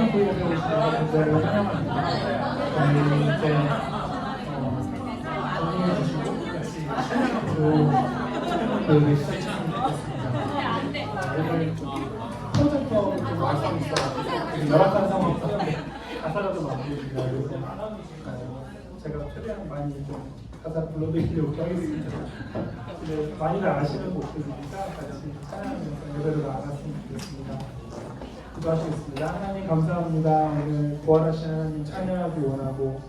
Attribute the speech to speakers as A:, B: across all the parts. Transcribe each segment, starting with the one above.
A: 찬양부 예배 오신 여러분들을 환영합니다. 저희 이제 정리해 주시고 같이 찬양부 시작했으면 좋겠습니다. 오늘 프로젝터 좀 말씀이 있어가지고 열악한 상황 때문에 가사가 좀 안 보입니다. 그래서 제가 최대한 많이 좀 가사 불러드리려고 하겠습니다. 근데 많이들 아시는 곡들이니까 같이 찬양하면서 예배를 나갔으면 좋겠습니다. 기도하시겠습니다. 하나님 감사합니다. 오늘 부활하신 하나님 찬양하기 원하고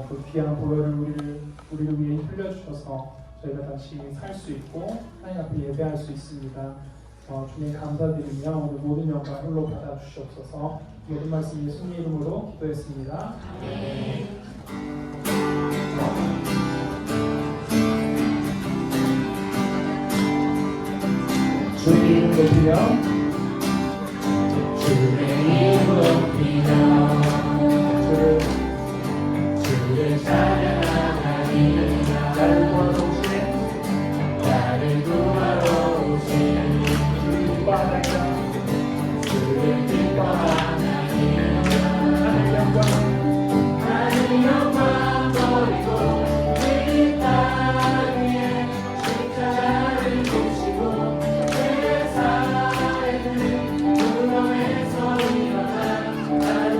A: 그 귀한 보혈을 우리를 위해 흘려주셔서 저희가 다시 살 수 있고 하나님 앞에 예배할 수 있습니다. 주님 감사드리며 오늘 모든 영광 홀로 받아주시옵소서. 모든 말씀 예수님 이름으로 기도했습니다. 주의 이름 높이며 주의 이름 높이며 주를 찬양하니 나를 구하러 오시네 나를 구하러 오시네 주를 기뻐하나이다 주를 기뻐하나니 하늘 영광 버리고 이 땅 위에 십자가를 지시고 세상에 무덤에서 일어나 나는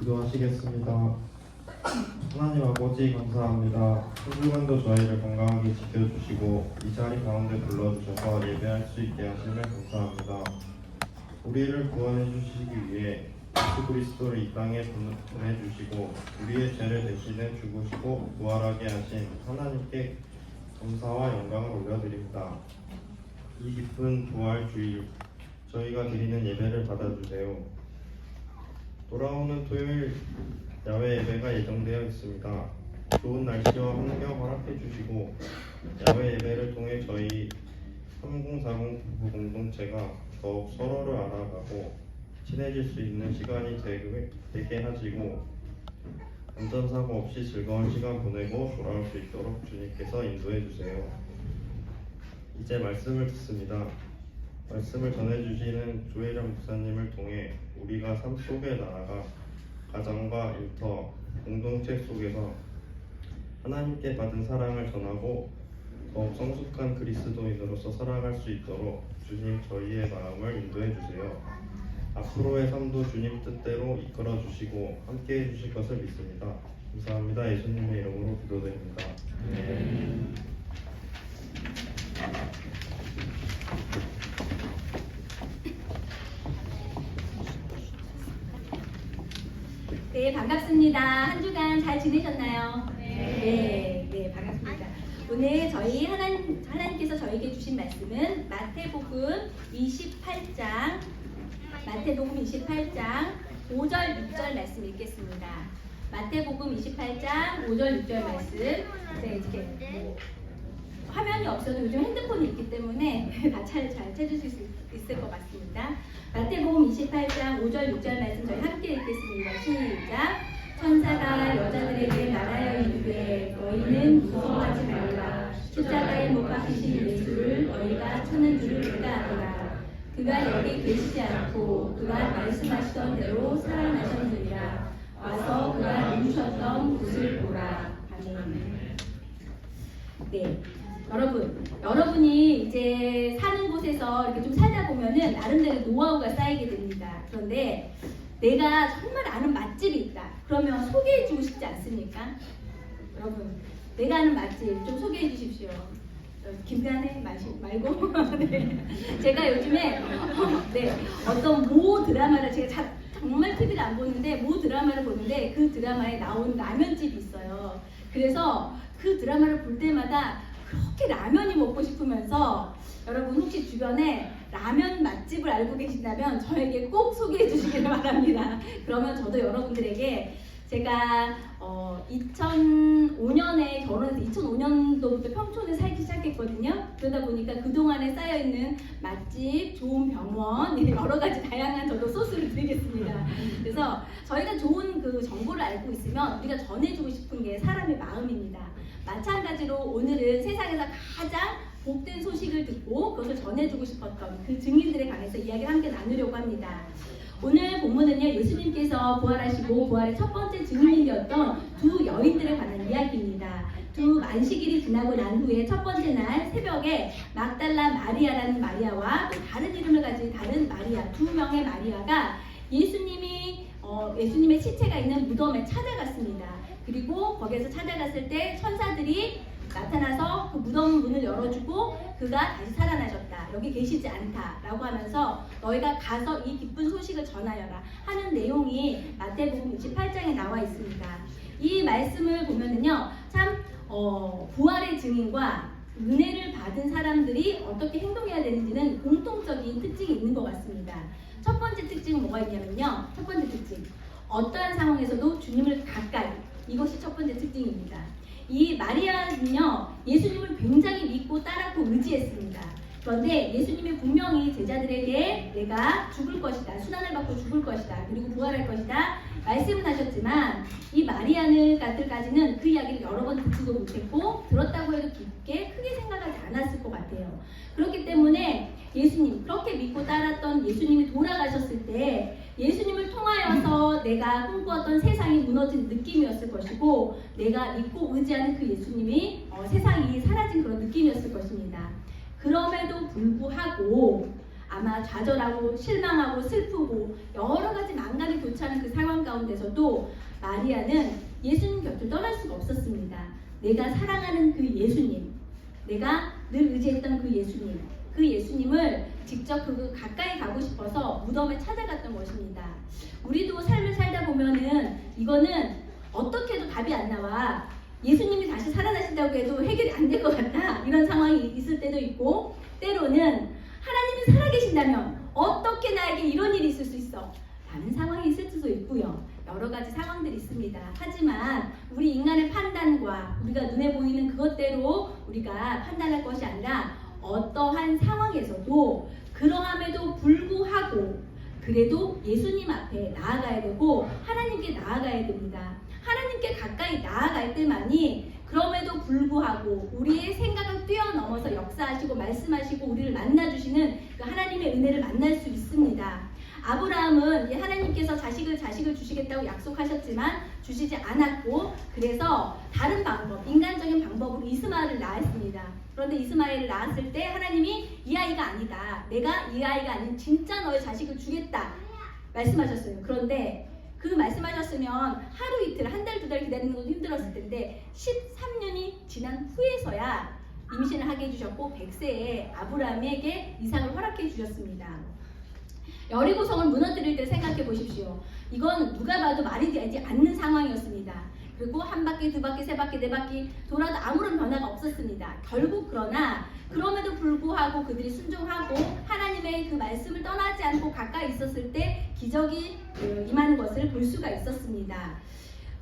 B: 기도하시겠습니다. 하나님 아버지 감사합니다. 한 주간도 저희를 건강하게 지켜주시고 이 자리 가운데 불러주셔서 예배할 수 있게 하시며 감사합니다. 우리를 구원해 주시기 위해 예수 그리스도를 이 땅에 보내주시고 우리의 죄를 대신해 죽으시고 부활하게 하신 하나님께 감사와 영광을 올려드립니다. 이 기쁜 부활 주일 저희가 드리는 예배를 받아주세요. 돌아오는 토요일 야외 예배가 예정되어 있습니다. 좋은 날씨와 환경 허락해 주시고 야외 예배를 통해 저희 3040 부부 공동체가 더욱 서로를 알아가고 친해질 수 있는 시간이 되게 하시고 안전사고 없이 즐거운 시간 보내고 돌아올 수 있도록 주님께서 인도해 주세요. 이제 말씀을 듣습니다. 말씀을 전해주시는 조혜령 목사님을 통해 우리가 삶 속에 나아가 가정과 일터, 공동체 속에서 하나님께 받은 사랑을 전하고 더욱 성숙한 그리스도인으로서 살아갈 수 있도록 주님 저희의 마음을 인도해 주세요. 앞으로의 삶도 주님 뜻대로 이끌어 주시고 함께 해 주실 것을 믿습니다. 감사합니다. 예수님의 이름으로 기도드립니다.
C: 네, 반갑습니다. 한 주간 잘 지내셨나요? 네, 반갑습니다. 오늘 저희 하나님께서 저에게 주신 말씀은 마태복음 28장 5절 6절 말씀 읽겠습니다. 마태복음 28장 5절 6절 말씀. 이렇게 화면이 없어도 요즘 핸드폰이 있기 때문에 다 잘 찾으실 수 있을 것 같습니다. 마태복음 28장 5절 6절 말씀 저희 함께 읽겠습니다. 시작. 천사가 여자들에게 말하여 이르되 너희는 무서워하지 말라. 십자가에 못 박히신 예수를 너희가 찾는 줄을 내가 아노라. 그가 여기 계시지 않고 그가 말씀하시던 대로 살아나셨느니라. 와서 그가 누우셨던 곳을 보라. 아멘. 네. 여러분이 이제 사는 곳에서 이렇게 좀 살다 보면은 나름대로 노하우가 쌓이게 됩니다. 그런데 내가 정말 아는 맛집이 있다. 그러면 소개해주고 싶지 않습니까? 여러분, 내가 아는 맛집 좀 소개해 주십시오. 김간의 말고. 네. 제가 요즘에 어떤 모 드라마를 제가 정말 TV를 안 보는데 모 드라마를 보는데 그 드라마에 나온 라면집이 있어요. 그래서 그 드라마를 볼 때마다 그렇게 라면이 먹고 싶으면서 여러분 혹시 주변에 라면 맛집을 알고 계신다면 저에게 꼭 소개해 주시기를 바랍니다. 그러면 저도 여러분들에게 제가 2005년에 결혼해서 2005년도부터 평촌에 살기 시작했거든요. 그러다 보니까 그동안에 쌓여있는 맛집, 좋은 병원, 여러 가지 다양한 저도 소스를 드리겠습니다. 그래서 저희가 좋은 그 정보를 알고 있으면 우리가 전해주고 싶은 게 사람의 마음입니다. 마찬가지로 오늘은 세상에서 가장 복된 소식을 듣고 그것을 전해주고 싶었던 그 증인들에 관해서 이야기를 함께 나누려고 합니다. 오늘 본문은요, 예수님께서 부활하시고 부활의 첫 번째 증인이 되었던 두 여인들에 관한 이야기입니다. 두 안식일이 지나고 난 후에 첫 번째 날 새벽에 막달라 마리아라는 마리아와 또 다른 이름을 가진 다른 마리아, 두 명의 마리아가 예수님의 시체가 있는 무덤에 찾아갔습니다. 그리고 거기에서 찾아갔을 때 천사들이 나타나서 그 무덤 문을 열어주고 그가 다시 살아나셨다. 여기 계시지 않다. 라고 하면서 너희가 가서 이 기쁜 소식을 전하여라 하는 내용이 마태복음 28장에 나와 있습니다. 이 말씀을 보면은요, 참 부활의 증인과 은혜를 받은 사람들이 어떻게 행동해야 되는지는 공통적인 특징이 있는 것 같습니다. 첫 번째 특징은 뭐가 있냐면요. 첫 번째 특징. 어떠한 상황에서도 주님을 가까이. 이것이 첫 번째 특징입니다. 이 마리아는요, 예수님을 굉장히 믿고 따랐고 의지했습니다. 그런데 예수님이 분명히 제자들에게 내가 죽을 것이다, 수단을 받고 죽을 것이다, 그리고 부활할 것이다 말씀은 하셨지만 이 마리아는까지는 그 이야기를 여러 번 듣지도 못했고 들었다고 해도 깊게 크게 생각하지 않았을 것 같아요. 그렇기 때문에 예수님, 그렇게 믿고 따랐던 예수님이 돌아가셨을 때 예수님을 통하여서 내가 꿈꾸었던 세상이 무너진 느낌이었을 것이고 내가 믿고 의지하는 그 예수님이 세상이 사라진 그런 느낌이었을 것입니다. 그럼에도 불구하고 아마 좌절하고 실망하고 슬프고 여러 가지 망각이 교차하는 그 상황 상황 가운데서도 마리아는 예수님 곁을 떠날 수가 없었습니다. 내가 사랑하는 그 예수님, 내가 늘 의지했던 그 예수님을 직접 그 가까이 가고 싶어서 무덤에 찾아갔던 것입니다. 우리도 삶을 살다 보면은 이거는 어떻게 해도 답이 안 나와. 예수님이 다시 살아나신다고 해도 해결이 안 될 것 같다. 이런 상황이 있을 때도 있고, 때로는 하나님이 살아계신다면 어떻게 나에게 이런 일이 있을 수 있어? 라는 상황이 있을 수도 있고요. 여러 가지 상황들이 있습니다. 하지만 우리 인간의 판단과 우리가 눈에 보이는 그것대로 우리가 판단할 것이 아니라 어떠한 상황에서도 그러함에도 불구하고 그래도 예수님 앞에 나아가야 되고 하나님께 나아가야 됩니다. 하나님께 가까이 나아갈 때만이 그럼에도 불구하고 우리의 생각을 뛰어넘어서 역사하시고 말씀하시고 우리를 만나주시는 그 하나님의 은혜를 만날 수 있습니다. 아브라함은 하나님께서 자식을 주시겠다고 약속하셨지만 주시지 않았고, 그래서 다른 방법, 인간적인 방법으로 이스마엘을 낳았습니다. 그런데 이스마엘을 낳았을 때 하나님이 이 아이가 아니다, 내가 이 아이가 아닌 진짜 너의 자식을 주겠다 말씀하셨어요. 그런데 그 말씀하셨으면 하루 이틀, 한 달, 두 달 기다리는 것도 힘들었을 텐데 13년이 지난 후에서야 임신을 하게 해주셨고 100세에 아브라함에게 이삭을 허락해 주셨습니다. 여리고성을 무너뜨릴 때 생각해 보십시오. 이건 누가 봐도 말이 되지 않는 상황이었습니다. 그리고 한 바퀴, 두 바퀴, 세 바퀴, 네 바퀴 돌아도 아무런 변화가 없었습니다. 결국 그러나 그럼에도 불구하고 그들이 순종하고 하나님의 그 말씀을 떠나지 않고 가까이 있었을 때 기적이 임하는 것을 볼 수가 있었습니다.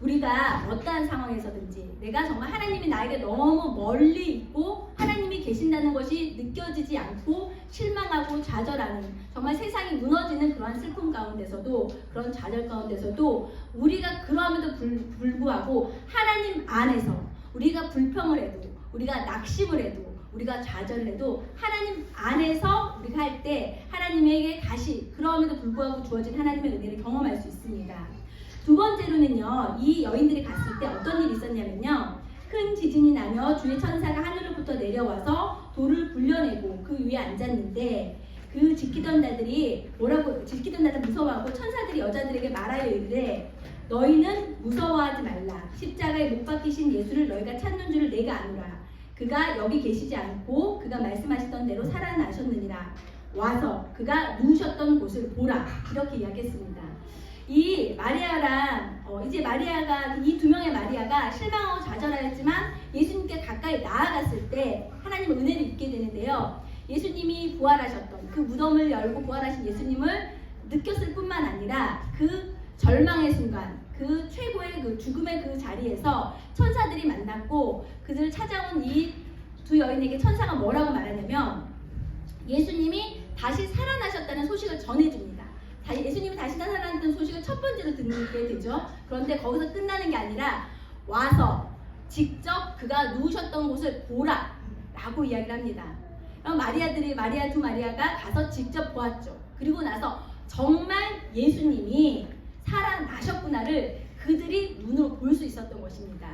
C: 우리가 어떠한 상황에서든지 내가 정말 하나님이 나에게 너무 멀리 있고 하나님이 계신다는 것이 느껴지지 않고 실망하고 좌절하는, 정말 세상이 무너지는 그러한 슬픔 가운데서도, 그런 좌절 가운데서도 우리가 그러함에도 불구하고 하나님 안에서 우리가 불평을 해도, 우리가 낙심을 해도, 우리가 좌절을 해도 하나님 안에서 우리가 할 때 하나님에게 다시 그러함에도 불구하고 주어진 하나님의 은혜를 경험할 수 있습니다. 두 번째로는요, 이 여인들이 갔을 때 어떤 일이 있었냐면요, 큰 지진이 나며 주의 천사가 하늘로부터 내려와서 돌을 굴려내고 그 위에 앉았는데, 그 지키던 자들이 무서워하고 천사들이 여자들에게 말하여 이르되 너희는 무서워하지 말라. 십자가에 못 박히신 예수를 너희가 찾는 줄을 내가 아노라. 그가 여기 계시지 않고 그가 말씀하시던 대로 살아나셨느니라. 와서 그가 누우셨던 곳을 보라. 이렇게 이야기했습니다. 이 마리아랑 이제 마리아가, 이 두 명의 마리아가 실망하고 좌절하였지만 예수님께 가까이 나아갔을 때 하나님의 은혜를 입게 되는데요. 예수님이 부활하셨던 그 무덤을 열고 부활하신 예수님을 느꼈을 뿐만 아니라 그 절망의 순간, 그 최고의 그 죽음의 그 자리에서 천사들이 만났고 그들을 찾아온 이 두 여인에게 천사가 뭐라고 말하냐면 예수님이 다시 살아나셨다는 소식을 전해줍니다. 예수님이 다시 살아났다는 소식을 첫 번째로 듣게 되죠. 그런데 거기서 끝나는 게 아니라 와서 직접 그가 누우셨던 곳을 보라 라고 이야기를 합니다. 그럼 두 마리아가 가서 직접 보았죠. 그리고 나서 정말 예수님이 살아나셨구나를 그들이 눈으로 볼 수 있었던 것입니다.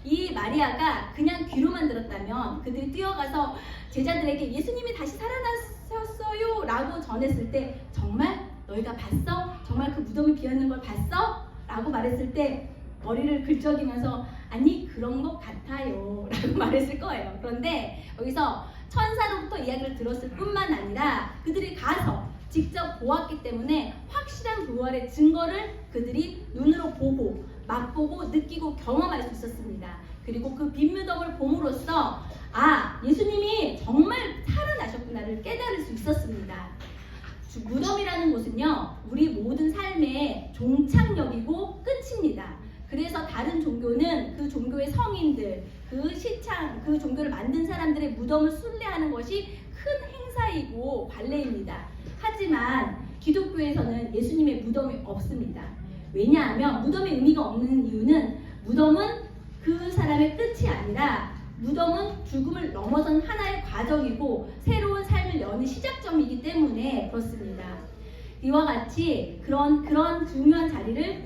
C: 이 마리아가 그냥 귀로만 들었다면 그들이 뛰어가서 제자들에게 예수님이 다시 살아나셨어요 라고 전했을 때 정말 너희가 봤어? 정말 그 무덤이 비었는 걸 봤어? 라고 말했을 때 머리를 긁적이면서 아니 그런 것 같아요 라고 말했을 거예요. 그런데 여기서 천사로부터 이야기를 들었을 뿐만 아니라 그들이 가서 직접 보았기 때문에 확실한 부활의 증거를 그들이 눈으로 보고 맛보고 느끼고 경험할 수 있었습니다. 그리고 그 빈 무덤을 봄으로써 예수님이 정말 살아나셨구나를 깨달을 수 있었습니다. 무덤이라는 곳은요, 우리 모든 삶의 종착역이고 끝입니다. 그래서 다른 종교는 그 종교의 성인들, 그 종교를 만든 사람들의 무덤을 순례하는 것이 큰 행사이고 관례입니다. 하지만 기독교에서는 예수님의 무덤이 없습니다. 왜냐하면 무덤의 의미가 없는 이유는 무덤은 그 사람의 끝이 아니라 무덤은 죽음을 넘어선 하나의 과정이고 새로운 삶을 여는 시작점이기 때문에 그렇습니다. 이와 같이 그런 중요한 자리를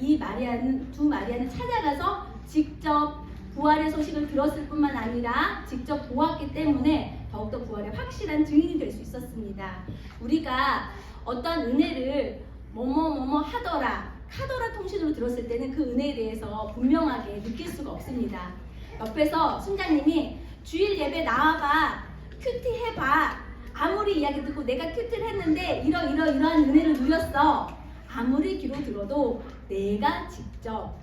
C: 두 마리아는 찾아가서 직접 부활의 소식을 들었을 뿐만 아니라 직접 보았기 때문에 더욱더 부활의 확실한 증인이 될 수 있었습니다. 우리가 어떤 은혜를 뭐뭐 하더라 카더라 통신으로 들었을 때는 그 은혜에 대해서 분명하게 느낄 수가 없습니다. 옆에서 순자님이 주일 예배 나와봐, 큐티 해봐. 아무리 이야기 듣고 내가 큐티를 했는데 이러한 은혜를 누렸어. 아무리 귀로 들어도 내가 직접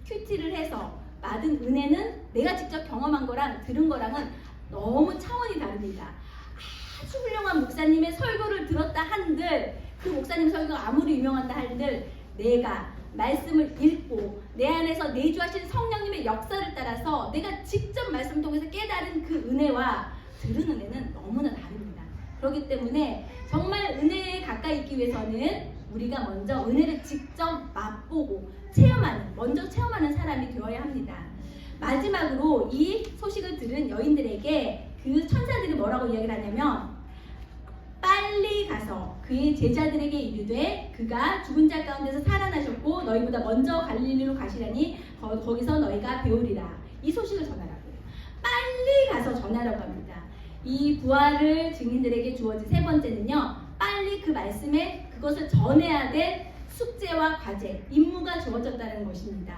C: 큐티를 해서 받은 은혜는 내가 직접 경험한 거랑 들은 거랑은 너무 차원이 다릅니다. 아주 훌륭한 목사님의 설교를 들었다 한들 그 목사님 설교가 아무리 유명하다 한들 내가 말씀을 읽고 내 안에서 내주하신 성령님의 역사를 따라서 내가 직접 말씀을 통해서 깨달은 그 은혜와 들은 은혜는 너무나 다릅니다. 그렇기 때문에 정말 은혜에 가까이 있기 위해서는 우리가 먼저 은혜를 직접 맛보고 먼저 체험하는 사람이 되어야 합니다. 마지막으로 이 소식을 들은 여인들에게 그 천사들이 뭐라고 이야기를 하냐면 빨리 가서 그의 제자들에게 이르되 그가 죽은 자 가운데서 살아나셨고 너희보다 먼저 갈릴리로 가시라니 거기서 너희가 배우리라. 이 소식을 전하라고. 빨리 가서 전하라고 합니다. 이 부활을 증인들에게 주어진 세 번째는요, 빨리 그 말씀에 그것을 전해야 될 숙제와 과제, 임무가 주어졌다는 것입니다.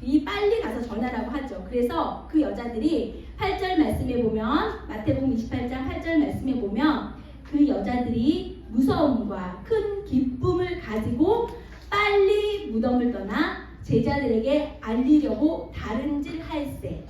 C: 이 빨리 가서 전하라고 하죠. 그래서 그 여자들이 8절 말씀에 보면, 마태복음 28장 8절 말씀에 보면 그 여자들이 무서움과 큰 기쁨을 가지고 빨리 무덤을 떠나 제자들에게 알리려고 다른질 할세.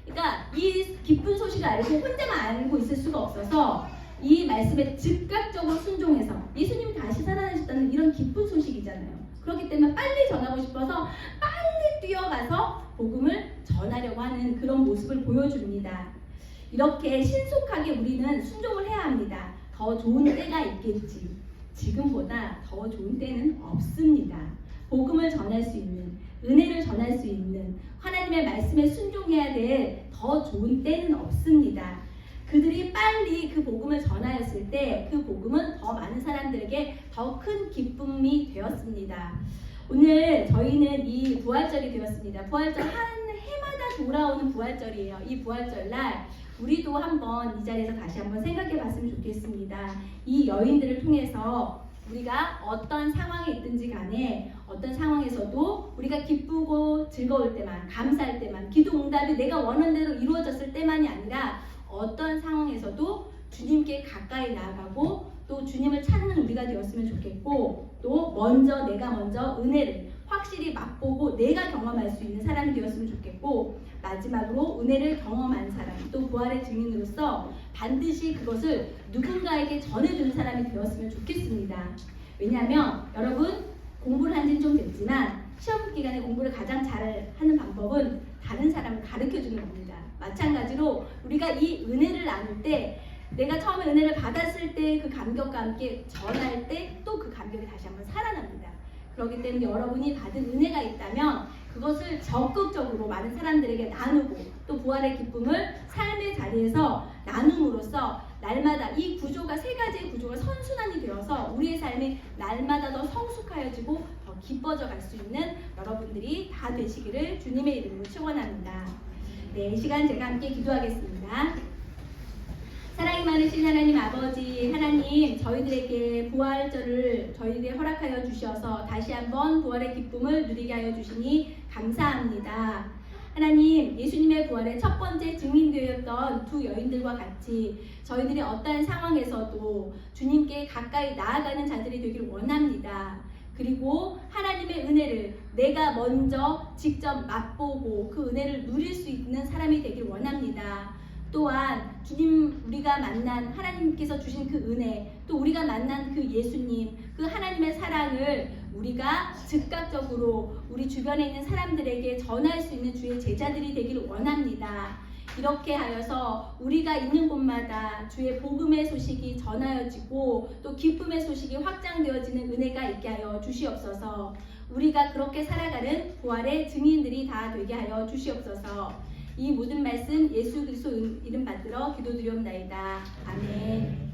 C: 그러니까 이 기쁜 소식을 알고 혼자만 알고 있을 수가 없어서 이 말씀에 즉각적으로 순종해서 예수님이 다시 살아나셨다는 이런 기쁜 소식이잖아요. 그렇기 때문에 빨리 전하고 싶어서 빨리 뛰어가서 복음을 전하려고 하는 그런 모습을 보여줍니다. 이렇게 신속하게 우리는 순종을 해야 합니다. 더 좋은 때가 있겠지. 지금보다 더 좋은 때는 없습니다. 복음을 전할 수 있는, 은혜를 전할 수 있는, 하나님의 말씀에 순종해야 될 더 좋은 때는 없습니다. 그들이 빨리 그 복음을 전하였을 때 그 복음은 더 많은 사람들에게 더 큰 기쁨이 되었습니다. 오늘 저희는 이 부활절이 되었습니다. 부활절 한 해마다 돌아오는 부활절이에요. 이 부활절날 우리도 한번 이 자리에서 다시 한번 생각해 봤으면 좋겠습니다. 이 여인들을 통해서 우리가 어떤 상황에 있든지 간에 어떤 상황에서도 우리가 기쁘고 즐거울 때만, 감사할 때만, 기도 응답이 내가 원하는 대로 이루어졌을 때만이 아니라 어떤 상황에서도 주님께 가까이 나아가고 또 주님을 찾는 우리가 되었으면 좋겠고, 또 내가 먼저 은혜를 확실히 맛보고 내가 경험할 수 있는 사람이 되었으면 좋겠고, 마지막으로 은혜를 경험한 사람, 또 부활의 증인으로서 반드시 그것을 누군가에게 전해주는 사람이 되었으면 좋겠습니다. 왜냐하면 여러분, 공부를 한 지는 좀 됐지만 시험 기간에 공부를 가장 잘 하는 방법은 다른 사람을 가르쳐주는 겁니다. 마찬가지로 우리가 이 은혜를 나눌 때, 내가 처음에 은혜를 받았을 때 그 감격과 함께 전할 때 또 그 감격이 다시 한번 살아납니다. 그렇기 때문에 여러분이 받은 은혜가 있다면 그것을 적극적으로 많은 사람들에게 나누고 또 부활의 기쁨을 삶의 자리에서 나눔으로써 날마다 이 구조가, 세 가지의 구조가 선순환이 되어서 우리의 삶이 날마다 더 성숙하여지고 더 기뻐져 갈 수 있는 여러분들이 다 되시기를 주님의 이름으로 축원합니다. 네, 이 시간 제가 함께 기도하겠습니다. 사랑이 많으신 하나님 아버지, 하나님, 저희들에게 부활절을 저희에게 허락하여 주셔서 다시 한번 부활의 기쁨을 누리게 하여 주시니 감사합니다. 하나님, 예수님의 부활의 첫 번째 증인되었던 두 여인들과 같이 저희들이 어떠한 상황에서도 주님께 가까이 나아가는 자들이 되길 원합니다. 그리고 하나님의 은혜를 내가 먼저 직접 맛보고 그 은혜를 누릴 수 있는 사람이 되길 원합니다. 또한 주님, 우리가 만난 하나님께서 주신 그 은혜, 또 우리가 만난 그 예수님, 그 하나님의 사랑을 우리가 즉각적으로 우리 주변에 있는 사람들에게 전할 수 있는 주의 제자들이 되기를 원합니다. 이렇게 하여서 우리가 있는 곳마다 주의 복음의 소식이 전하여지고 또 기쁨의 소식이 확장되어지는 은혜가 있게 하여 주시옵소서. 우리가 그렇게 살아가는 부활의 증인들이 다 되게 하여 주시옵소서. 이 모든 말씀 예수 그리스도 이름 받들어 기도드리옵나이다. 아멘.